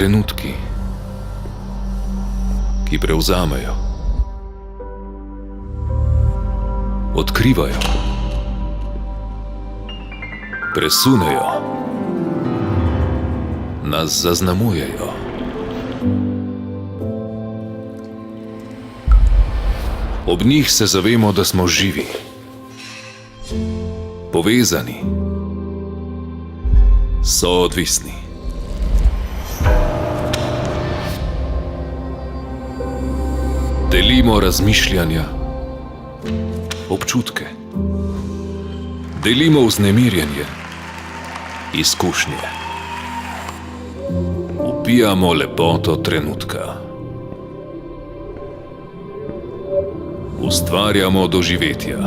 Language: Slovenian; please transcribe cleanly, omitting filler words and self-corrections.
Trenutki, ki prevzamejo, odkrivajo, presunejo, nas zaznamujejo. Ob njih se zavemo, da smo živi, povezani, soodvisni. Delimo razmišljanja, občutke, delimo vznemirjenje, izkušnje, upijamo lepoto trenutka, ustvarjamo doživetja.